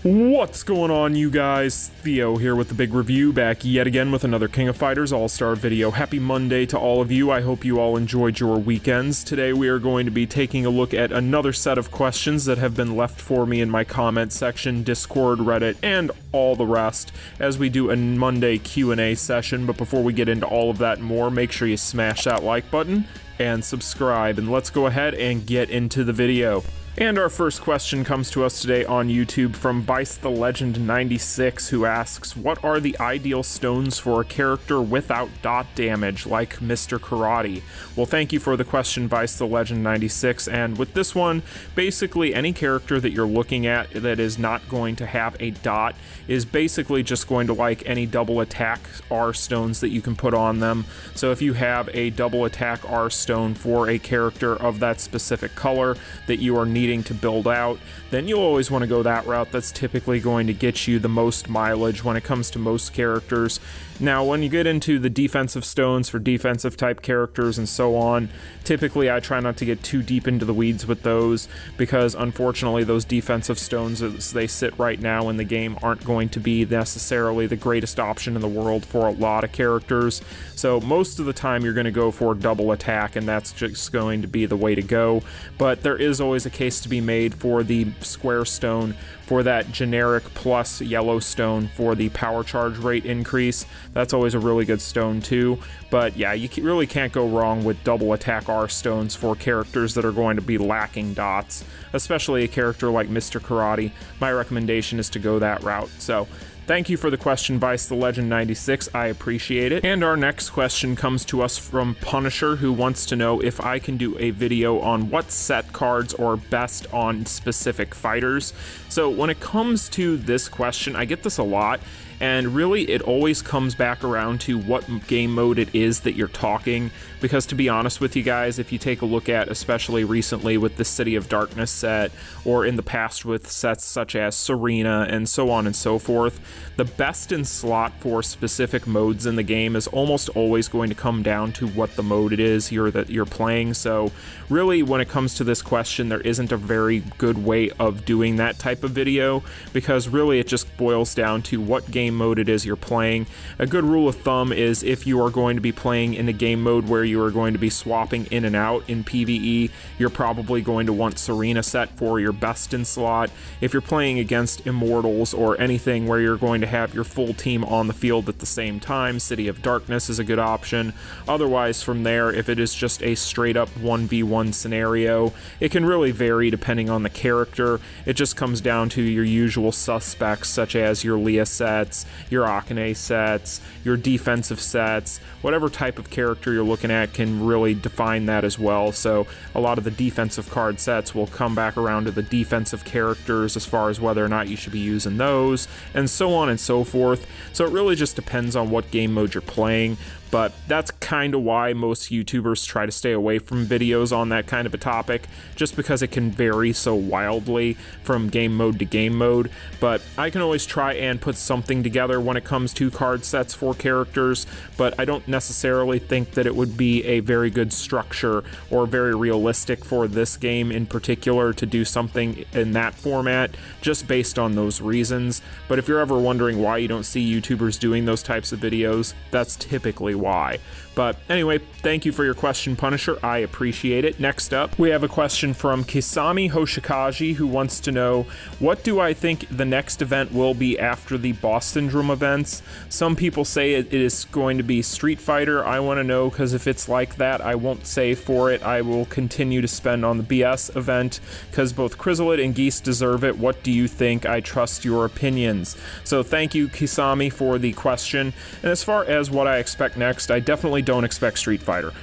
What's going on, you guys? Theo here with the big review, back yet again with another King of Fighters All-Star video. Happy Monday to all of you. I hope you all enjoyed your weekends. Today we are going to be taking a look at another set of questions that have been left for me in my comment section, Discord, Reddit, and all the rest, as we do a Monday Q&A session. But before we get into all of that and more, make sure you smash that like button and subscribe, and let's go ahead and get into the video. And our first question comes to us today on YouTube from Vice the Legend 96, who asks, what are the ideal stones for a character without dot damage, like Mr. Karate? Well, thank you for the question, Vice the Legend 96, and with this one, basically any character that you're looking at that is not going to have a dot is basically just going to like any double attack R stones that you can put on them. So if you have a double attack R stone for a character of that specific color that you are needing to build out, then you'll always want to go that route. That's typically going to get you the most mileage when it comes to most characters. Now, when you get into the defensive stones for defensive type characters and so on, typically I try not to get too deep into the weeds with those, because unfortunately those defensive stones as they sit right now in the game aren't going to be necessarily the greatest option in the world for a lot of characters. So most of the time you're going to go for double attack, and that's just going to be the way to go. But there is always a case to be made for the square stone, for that generic plus yellow stone for the power charge rate increase. That's always a really good stone too. But yeah, you really can't go wrong with double attack R stones for characters that are going to be lacking dots, especially a character like Mr. Karate. My recommendation is to go that route. So thank you for the question, Vice the Legend 96. I appreciate it. And our next question comes to us from Punisher, who wants to know if I can do a video on what set cards are best on specific fighters. So when it comes to this question, I get this a lot, and really it always comes back around to what game mode it is that you're talking, because to be honest with you guys, if you take a look at, especially recently with the City of Darkness set, or in the past with sets such as Serena and so on and so forth, the best in slot for specific modes in the game is almost always going to come down to what the mode it is that you're playing. So really, when it comes to this question, there isn't a very good way of doing that type of video, because really it just boils down to what game mode it is you're playing. A good rule of thumb is if you are going to be playing in a game mode where you are going to be swapping in and out in PvE, you're probably going to want Serena set for your best in slot. If you're playing against Immortals or anything where you're going to have your full team on the field at the same time, City of Darkness is a good option. Otherwise, from there, if it is just a straight up 1v1 scenario, it can really vary depending on the character. It just comes down to your usual suspects, such as your Leah sets, your Akane sets, your defensive sets. Whatever type of character you're looking at can really define that as well. So a lot of the defensive card sets will come back around to the defensive characters as far as whether or not you should be using those, and so on and so forth. So it really just depends on what game mode you're playing. But that's kind of why most YouTubers try to stay away from videos on that kind of a topic, just because it can vary so wildly from game mode to game mode. But I can always try and put something together when it comes to card sets for characters, but I don't necessarily think that it would be a very good structure or very realistic for this game in particular to do something in that format, just based on those reasons. But if you're ever wondering why you don't see YouTubers doing those types of videos, that's typically why. But anyway, thank you for your question, Punisher. I appreciate it. Next up, we have a question from Kisami Hoshikaji, who wants to know, what do I think the next event will be after the Boss Syndrome events? Some people say it is going to be Street Fighter. I want to know, because if it's like that, I won't save for it. I will continue to spend on the BS event, because both Krizalid and Geese deserve it. What do you think? I trust your opinions. So thank you, Kisami, for the question. And as far as what I expect next, I definitely don't expect Street Fighter.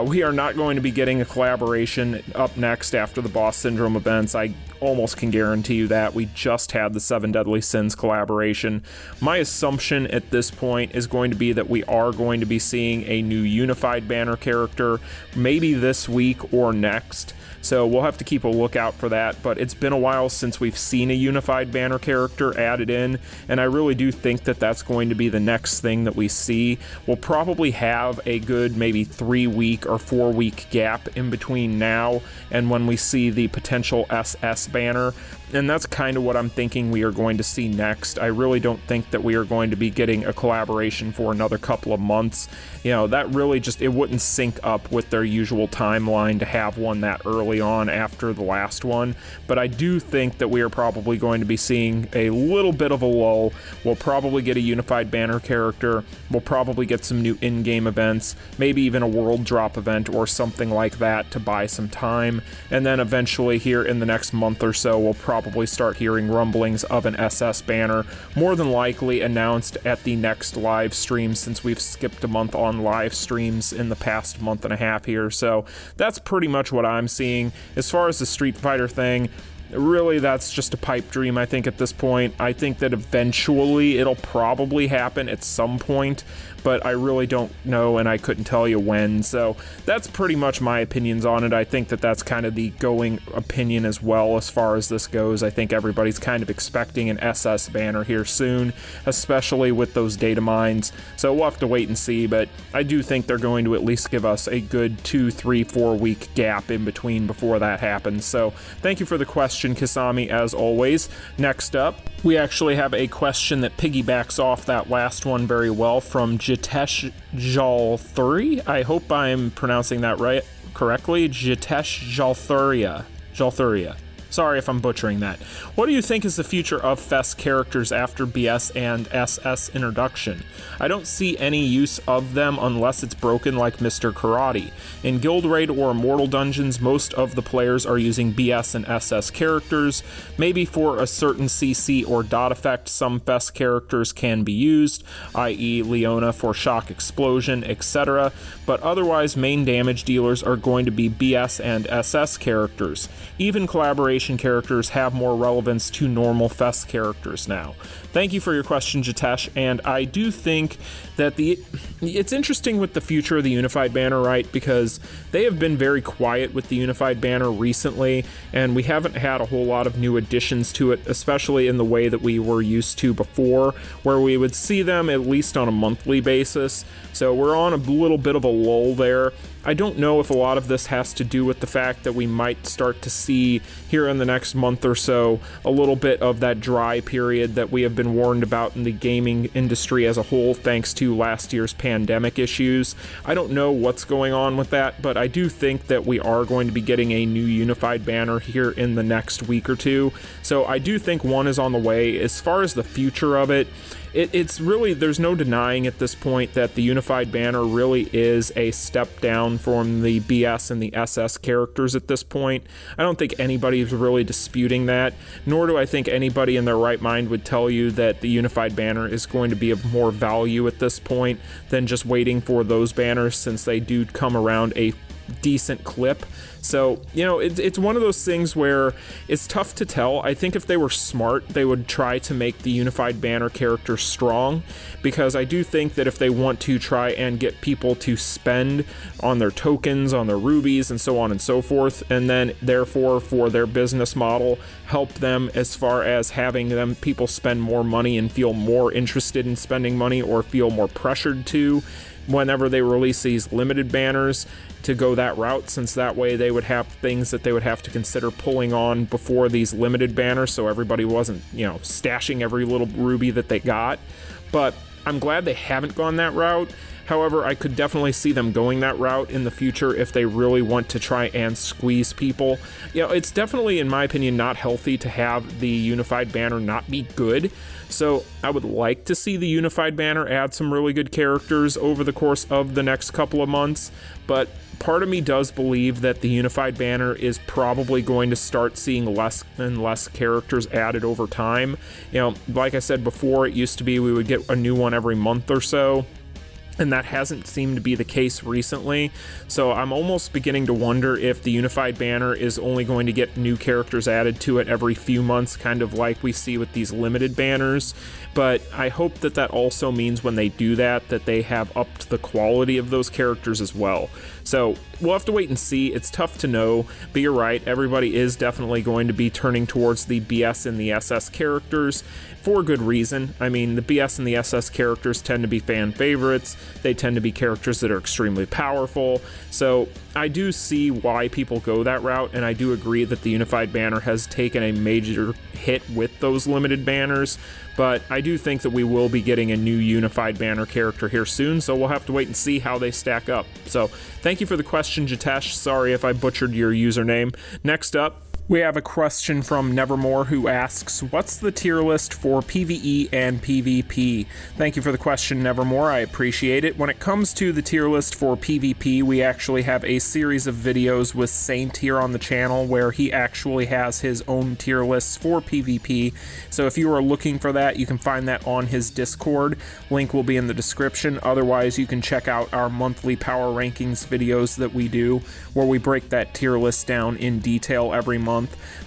We are not going to be getting a collaboration up next after the Boss Syndrome events. I almost can guarantee you that. We just had the 7 Deadly Sins collaboration. My assumption at this point is going to be that we are going to be seeing a new unified banner character, maybe this week or next. So we'll have to keep a lookout for that, but it's been a while since we've seen a unified banner character added in, and I really do think that that's going to be the next thing that we see. We'll probably have a good maybe 3-week or 4-week gap in between now and when we see the potential SS banner, and that's kind of what I'm thinking we are going to see next. I really don't think that we are going to be getting a collaboration for another couple of months. You know, that really just, it wouldn't sync up with their usual timeline to have one that early on after the last one. But I do think that we are probably going to be seeing a little bit of a lull. We'll probably get a unified banner character. We'll probably get some new in-game events, maybe even a world drop event or something like that to buy some time. And then eventually here in the next month or so, we'll probably start hearing rumblings of an SS banner, more than likely announced at the next live stream, since we've skipped a month on live streams in the past month and a half here. So that's pretty much what I'm seeing. As far as the Street Fighter thing, really, that's just a pipe dream, I think, at this point. I think that eventually it'll probably happen at some point, but I really don't know, and I couldn't tell you when. So that's pretty much my opinions on it. I think that that's kind of the going opinion as well as far as this goes. I think everybody's kind of expecting an SS banner here soon, especially with those data mines. So we'll have to wait and see, but I do think they're going to at least give us a good 2, 3, 4 week gap in between before that happens. So thank you for the question, Kisami, as always. Next up, we actually have a question that piggybacks off that last one very well from Jitesh Jalthuri. I hope I'm pronouncing that right correctly. Jitesh Jalthuria. Sorry if I'm butchering that. What do you think is the future of Fest characters after BS and SS introduction? I don't see any use of them unless it's broken like Mr. Karate. In Guild Raid or Immortal dungeons, most of the players are using BS and SS characters. Maybe for a certain CC or dot effect, some Fest characters can be used, i.e. Leona for shock explosion, etc. But otherwise, main damage dealers are going to be BS and SS characters. Even collaboration characters have more relevance to normal Fest characters now. Thank you for your question, Jitesh, and I do think that it's interesting with the future of the Unified Banner, right? Because they have been very quiet with the Unified Banner recently, and we haven't had a whole lot of new additions to it, especially in the way that we were used to before, where we would see them at least on a monthly basis. So we're on a little bit of a lull there. I don't know if a lot of this has to do with the fact that we might start to see here in the next month or so a little bit of that dry period that we have been warned about in the gaming industry as a whole thanks to last year's pandemic issues. I don't know what's going on with that, but I do think that we are going to be getting a new unified banner here in the next week or two. So I do think one is on the way. As far as the future of it, it's really, there's no denying at this point that the unified banner really is a step down from the BS and the SS characters at this point. I don't think anybody is really disputing that, nor do I think anybody in their right mind would tell you that the unified banner is going to be of more value at this point than just waiting for those banners, since they do come around a decent clip. So, you know, it's one of those things where it's tough to tell. I think if they were smart, they would try to make the unified banner character strong, because I do think that if they want to try and get people to spend on their tokens, on their rubies, and so on and so forth, and then therefore for their business model help them as far as having them people spend more money and feel more interested in spending money, or feel more pressured to whenever they release these limited banners, to go that route, since that way they would have things that they would have to consider pulling on before these limited banners, so everybody wasn't, you know, stashing every little ruby that they got. But I'm glad they haven't gone that route. However, I could definitely see them going that route in the future if they really want to try and squeeze people. You know, it's definitely, in my opinion, not healthy to have the unified banner not be good. So I would like to see the unified banner add some really good characters over the course of the next couple of months, but part of me does believe that the unified banner is probably going to start seeing less and less characters added over time. You know, like I said before, it used to be we would get a new one every month or so, and that hasn't seemed to be the case recently. So I'm almost beginning to wonder if the unified banner is only going to get new characters added to it every few months, kind of like we see with these limited banners. But I hope that that also means when they do that, that they have upped the quality of those characters as well. So we'll have to wait and see. It's tough to know, but you're right, everybody is definitely going to be turning towards the BS and the SS characters for good reason. I mean, the BS and the SS characters tend to be fan favorites. They tend to be characters that are extremely powerful. So I do see why people go that route, and I do agree that the unified banner has taken a major hit with those limited banners, but I do think that we will be getting a new unified banner character here soon, so we'll have to wait and see how they stack up. So thank you for the question, Jitesh. Sorry if I butchered your username. Next up, we have a question from Nevermore, who asks, what's the tier list for PvE and PvP? Thank you for the question, Nevermore. I appreciate it. When it comes to the tier list for PvP, we actually have a series of videos with Saint here on the channel where he actually has his own tier lists for PvP. So if you are looking for that, you can find that on his Discord. Link will be in the description. Otherwise, you can check out our monthly power rankings videos that we do, where we break that tier list down in detail every month.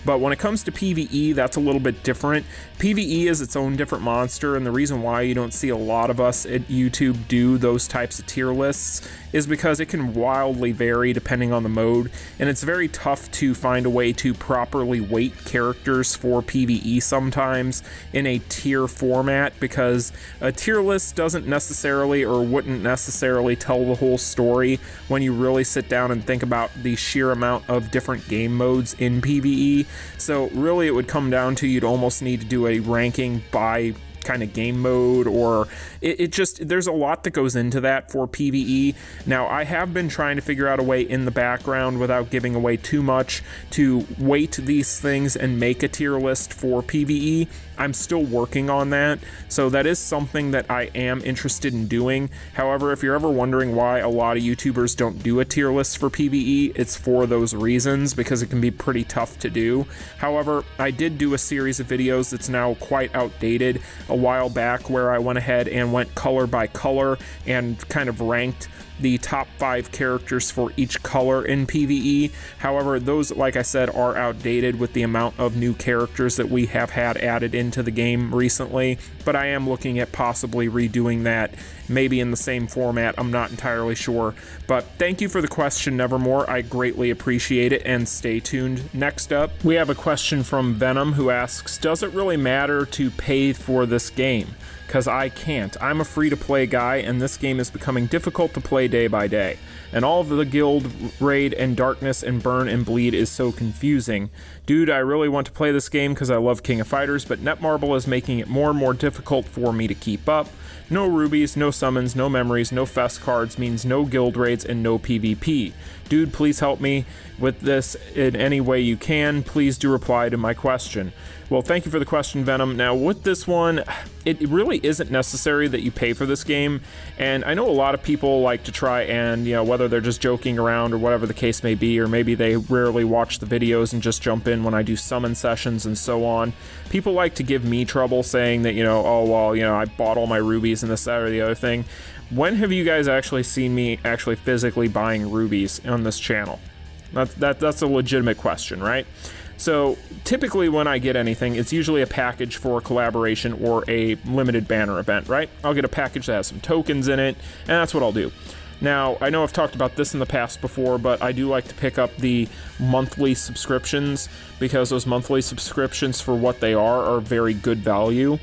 But when it comes to PvE, that's a little bit different. PvE is its own different monster, and the reason why you don't see a lot of us at YouTube do those types of tier lists is because it can wildly vary depending on the mode, and it's very tough to find a way to properly weight characters for PvE sometimes in a tier format, because a tier list doesn't necessarily or wouldn't necessarily tell the whole story when you really sit down and think about the sheer amount of different game modes in PvE. So really it would come down to you'd almost need to do a ranking by kind of game mode, or it just, there's a lot that goes into that for PvE. Now, I have been trying to figure out a way in the background without giving away too much to weight these things and make a tier list for PvE. I'm still working on that, so that is something that I am interested in doing. However, if you're ever wondering why a lot of YouTubers don't do a tier list for PvE, it's for those reasons, because it can be pretty tough to do. However, I did do a series of videos that's now quite outdated a while back, where I went ahead and went color by color and kind of ranked the top 5 characters for each color in PvE. However, those, like I said, are outdated with the amount of new characters that we have had added into the game recently, but I am looking at possibly redoing that, maybe in the same format. I'm not entirely sure, but thank you for the question, Nevermore. I greatly appreciate it, and stay tuned. Next up, we have a question from Venom, who asks, does it really matter to pay for this game? Because I can't. I'm a free-to-play guy, and this game is becoming difficult to play day by day. And all of the guild raid and darkness and burn and bleed is so confusing. Dude, I really want to play this game because I love King of Fighters, but Netmarble is making it more and more difficult for me to keep up. No rubies, no summons, no memories, no fest cards means no guild raids and no PvP. Dude, please help me with this in any way you can. Please do reply to my question. Well, thank you for the question, Venom. Now, with this one, it really isn't necessary that you pay for this game, and I know a lot of people like to try and, you know, whether they're just joking around or whatever the case may be, or maybe they rarely watch the videos and just jump in when I do summon sessions and so on. People like to give me trouble saying that, you know, oh, well, you know, I bought all my rubies and this, that, or the other thing. When have you guys actually seen me actually physically buying rubies on this channel? That's a legitimate question, right? So typically when I get anything, it's usually a package for a collaboration or a limited banner event, right? I'll get a package that has some tokens in it, and that's what I'll do. Now, I know I've talked about this in the past before, but I do like to pick up the monthly subscriptions, because those monthly subscriptions, for what they are very good value.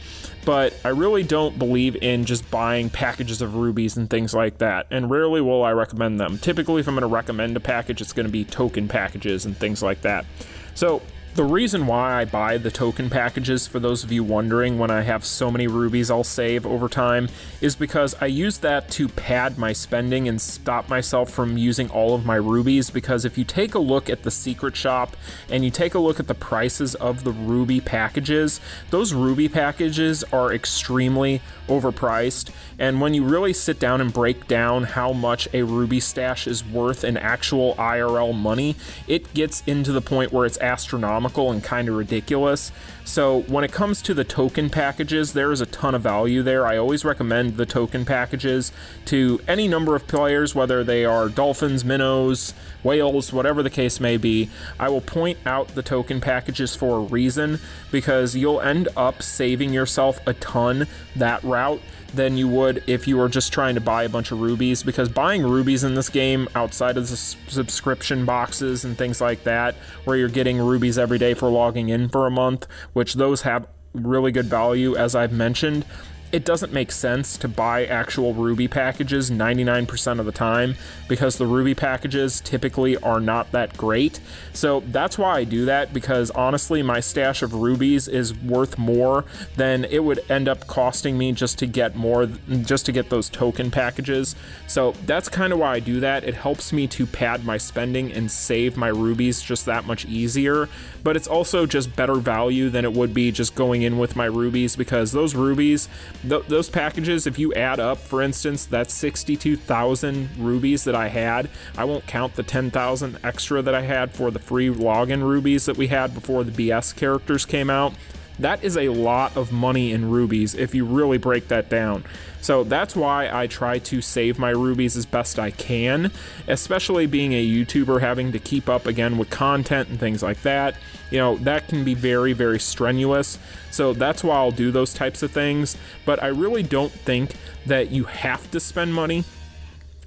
But I really don't believe in just buying packages of rubies and things like that, and rarely will I recommend them. Typically, if I'm going to recommend a package, it's going to be token packages and things like that. So the reason why I buy the token packages, for those of you wondering, when I have so many rubies I'll save over time, is because I use that to pad my spending and stop myself from using all of my rubies. Because if you take a look at the secret shop and you take a look at the prices of the ruby packages, those ruby packages are extremely overpriced. And when you really sit down and break down how much a ruby stash is worth in actual IRL money, it gets into the point where it's astronomical and kind of ridiculous. So when it comes to the token packages, there is a ton of value there. I always recommend the token packages to any number of players, whether they are dolphins, minnows, whales, whatever the case may be. I will point out the token packages for a reason, because you'll end up saving yourself a ton that route than you would if you were just trying to buy a bunch of rubies. Because buying rubies in this game, outside of the subscription boxes and things like that, where you're getting rubies every day for logging in for a month, which those have really good value, as I've mentioned, it doesn't make sense to buy actual ruby packages 99% of the time, because the ruby packages typically are not that great. So that's why I do that, because honestly my stash of rubies is worth more than it would end up costing me just to get those token packages. So that's kind of why I do that. It helps me to pad my spending and save my rubies just that much easier, but it's also just better value than it would be just going in with my rubies, because those rubies, those packages, if you add up, for instance, that's 62,000 rubies that I had. I won't count the 10,000 extra that I had for the free login rubies that we had before the BS characters came out. That is a lot of money in rubies if you really break that down. So that's why I try to save my rubies as best I can, especially being a YouTuber, having to keep up again with content and things like that. You know, that can be very, very strenuous. So that's why I'll do those types of things. But I really don't think that you have to spend money.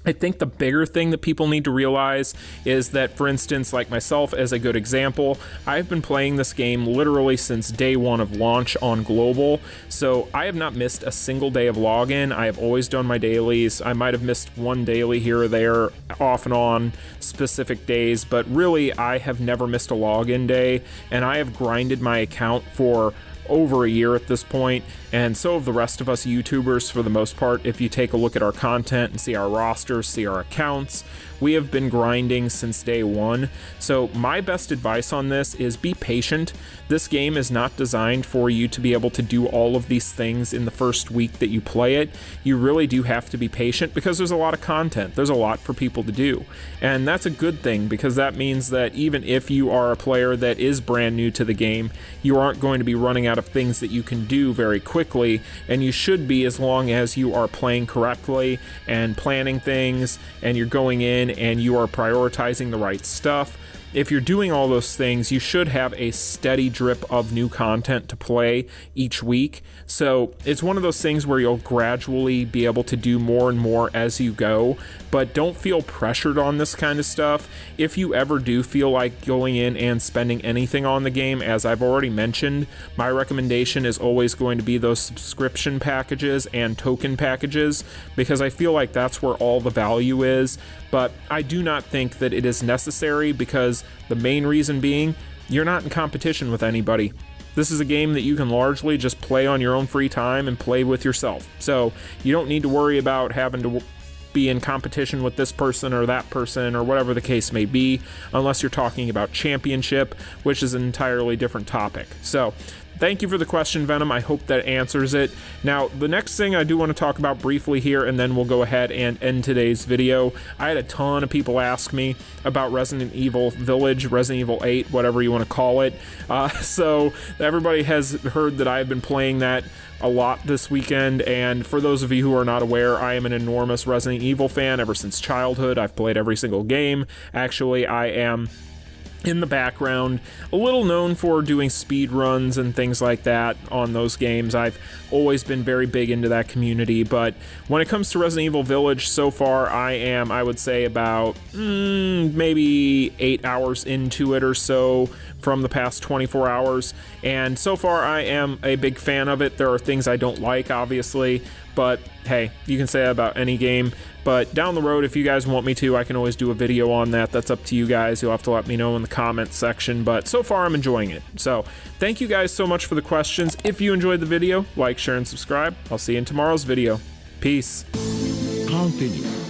I think the bigger thing that people need to realize is that, for instance, like myself as a good example, I've been playing this game literally since day one of launch on global, so I have not missed a single day of login. I have always done my dailies. I might have missed one daily here or there off and on specific days, but really I have never missed a login day, and I have grinded my account for over a year at this point, and so have the rest of us YouTubers for the most part. If you take a look at our content and see our rosters, see our accounts, we have been grinding since day one. So my best advice on this is be patient. This game is not designed for you to be able to do all of these things in the first week that you play it. You really do have to be patient, because there's a lot of content. There's a lot for people to do. And that's a good thing, because that means that even if you are a player that is brand new to the game, you aren't going to be running out of things that you can do very quickly, and you should be, as long as you are playing correctly and planning things, and you're going in and you are prioritizing the right stuff. If you're doing all those things, you should have a steady drip of new content to play each week. So it's one of those things where you'll gradually be able to do more and more as you go, but don't feel pressured on this kind of stuff. If you ever do feel like going in and spending anything on the game, as I've already mentioned, my recommendation is always going to be those subscription packages and token packages, because I feel like that's where all the value is. But I do not think that it is necessary, because the main reason being, you're not in competition with anybody. This is a game that you can largely just play on your own free time and play with yourself. So you don't need to worry about having to be in competition with this person or that person or whatever the case may be, unless you're talking about championship, which is an entirely different topic. So thank you for the question, Venom. I hope that answers it. Now, the next thing I do want to talk about briefly here, and then we'll go ahead and end today's video. I had a ton of people ask me about Resident Evil Village, Resident Evil 8, whatever you want to call it. So everybody has heard that I've been playing that a lot this weekend, and for those of you who are not aware, I am an enormous Resident Evil fan ever since childhood. I've played every single game. Actually, I am, in the background, a little known for doing speed runs and things like that on those games. I've always been very big into that community, but when it comes to Resident Evil Village, so far I would say about maybe 8 hours into it or so from the past 24 hours, and so far I am a big fan of it. There are things I don't like, obviously, but hey, you can say that about any game. But down the road, if you guys want me to, I can always do a video on that. That's up to you guys. You'll have to let me know in the comments section, but so far I'm enjoying it. So thank you guys so much for the questions. If you enjoyed the video, like, share, and subscribe. I'll see you in tomorrow's video. Peace. Continue.